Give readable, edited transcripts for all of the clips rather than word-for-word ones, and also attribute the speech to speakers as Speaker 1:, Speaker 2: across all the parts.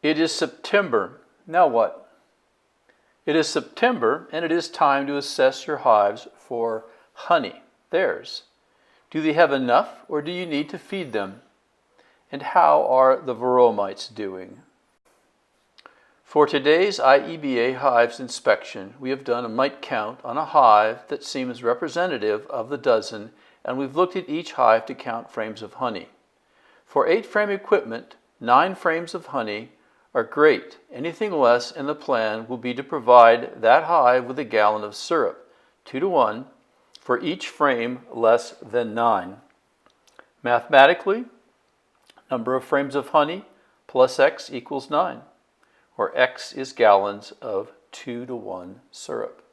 Speaker 1: It is September. Now what? It is September, and it is time to assess your hives for honey, theirs. Do they have enough, or do you need to feed them? And how are the varroa mites doing? For today's IEBA hives inspection, we have done a mite count on a hive that seems representative of the dozen, and we've looked at each hive to count frames of honey. For 8-frame equipment, 9 frames of honey are great. Anything less in the plan will be to provide that hive with a gallon of syrup, 2-to-1, for each frame less than 9. Mathematically, number of frames of honey plus X equals 9, where X is gallons of 2-to-1 syrup.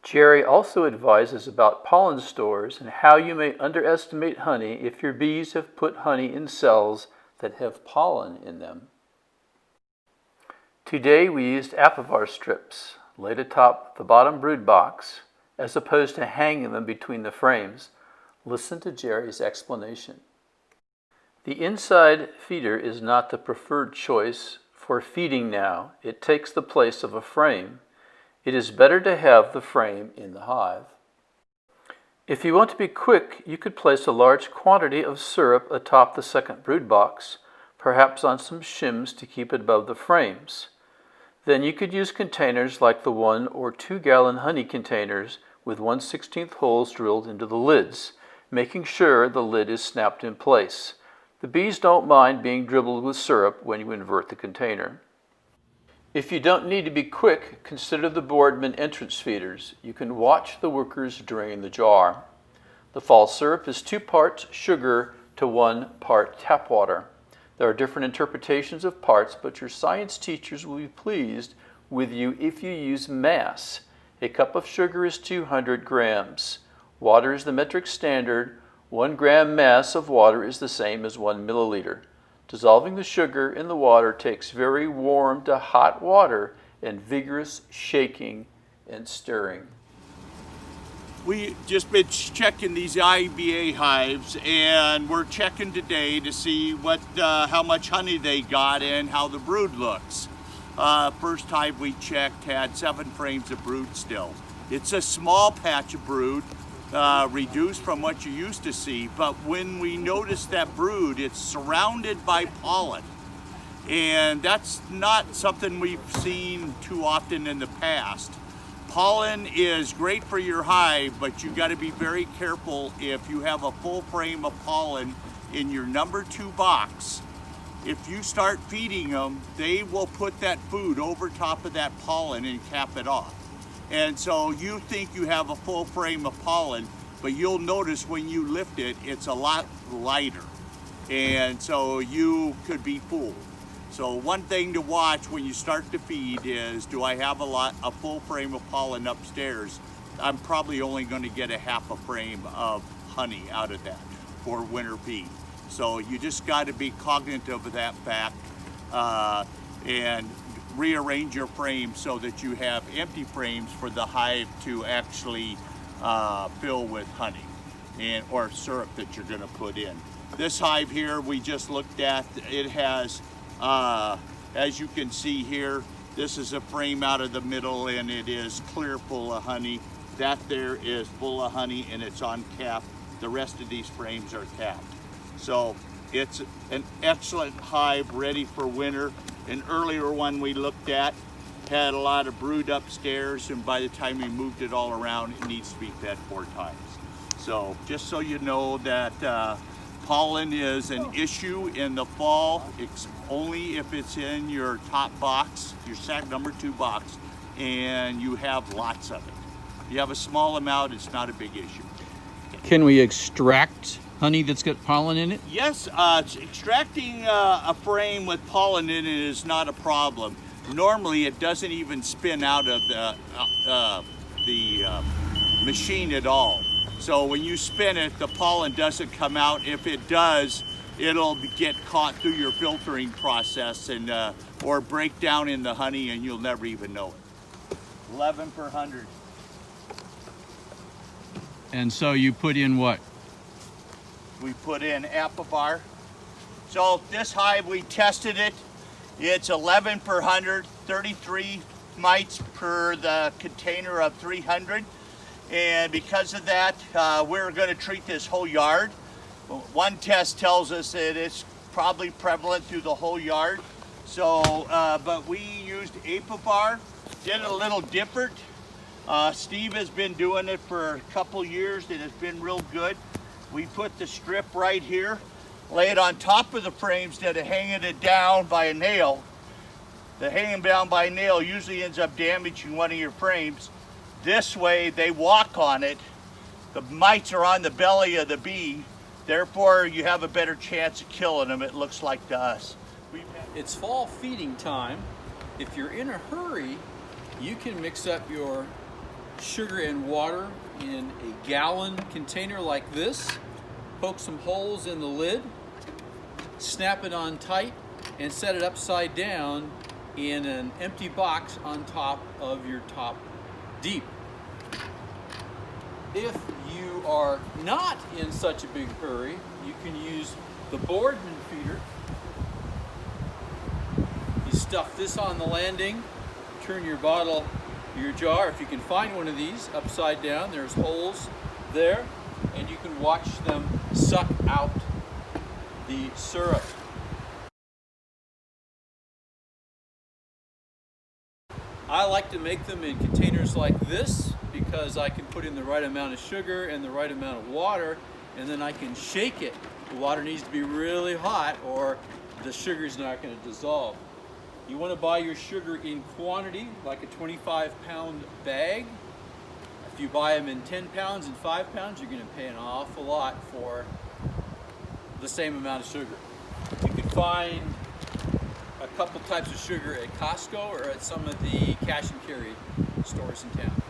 Speaker 1: Jerry also advises about pollen stores and how you may underestimate honey if your bees have put honey in cells that have pollen in them. Today we used apivar strips laid atop the bottom brood box as opposed to hanging them between the frames. Listen to Jerry's explanation. The inside feeder is not the preferred choice for feeding now. It takes the place of a frame. It is better to have the frame in the hive. If you want to be quick, you could place a large quantity of syrup atop the second brood box, perhaps on some shims to keep it above the frames. Then you could use containers like the 1 or 2 gallon honey containers with 1/16 holes drilled into the lids, making sure the lid is snapped in place. The bees don't mind being dribbled with syrup when you invert the container. If you don't need to be quick, consider the Boardman entrance feeders. You can watch the workers drain the jar. The fall syrup is 2 parts sugar to 1 part tap water. There are different interpretations of parts, but your science teachers will be pleased with you if you use mass. A cup of sugar is 200 grams. Water is the metric standard. 1 gram mass of water is the same as 1 milliliter. Dissolving the sugar in the water takes very warm to hot water and vigorous shaking and stirring.
Speaker 2: We just been checking these IBA hives, and we're checking today to see how much honey they got and how the brood looks. First hive we checked had 7 frames of brood still. It's a small patch of brood, reduced from what you used to see, but when we notice that brood, it's surrounded by pollen, and that's not something we've seen too often in the past. Pollen is great for your hive, but you got to be very careful if you have a full frame of pollen in your number 2 box. If you start feeding them, they will put that food over top of that pollen and cap it off. And so you think you have a full frame of pollen, but you'll notice when you lift it, it's a lot lighter. And so you could be fooled. So one thing to watch when you start to feed is, do I have a full frame of pollen upstairs? I'm probably only going to get a half a frame of honey out of that for winter feed. So you just got to be cognizant of that fact and rearrange your frame so that you have empty frames for the hive to actually fill with honey or syrup that you're going to put in. This hive here we just looked at, it has, as you can see here, this is a frame out of the middle and it is clear full of honey. That there is full of honey and it's on cap. The rest of these frames are capped. So it's an excellent hive ready for winter. An earlier one we looked at had a lot of brood upstairs, and by the time we moved it all around, it needs to be fed 4 times. So just so you know that pollen is an issue in the fall. It's only if it's in your top box, your sack number 2 box, and you have lots of it. If you have a small amount, it's not a big issue.
Speaker 3: Can we extract honey that's got pollen in it?
Speaker 2: Yes, extracting a frame with pollen in it is not a problem. Normally it doesn't even spin out of the machine at all. So when you spin it, the pollen doesn't come out. If it does, it'll get caught through your filtering process and or break down in the honey and you'll never even know it. 11 per 100.
Speaker 3: And so you put in what?
Speaker 2: We put in apivar. So this hive, we tested it. It's 11 per 100, 33 mites per the container of 300. And because of that, we're going to treat this whole yard. One test tells us that it's probably prevalent through the whole yard. So, but we used Apivar, did it a little different. Steve has been doing it for a couple years and it's been real good. We put the strip right here, lay it on top of the frames instead of hanging it down by a nail. The hanging down by a nail usually ends up damaging one of your frames. This way they walk on it. The mites are on the belly of the bee. Therefore, you have a better chance of killing them, it looks like to us.
Speaker 1: It's fall feeding time. If you're in a hurry, you can mix up your sugar and water in a gallon container like this, poke some holes in the lid, snap it on tight, and set it upside down in an empty box on top of your top deep. If you are not in such a big hurry, you can use the Boardman feeder. You stuff this on the landing, turn your bottle, your jar, if you can find one of these, upside down. There's holes there, and you can watch them suck out the syrup. I like to make them in containers like this because I can put in the right amount of sugar and the right amount of water, and then I can shake it. The water needs to be really hot or the sugar is not going to dissolve. You want to buy your sugar in quantity, like a 25-pound bag. If you buy them in 10 pounds and 5 pounds, you're going to pay an awful lot for the same amount of sugar. You can find a couple types of sugar at Costco or at some of the cash and carry stores in town.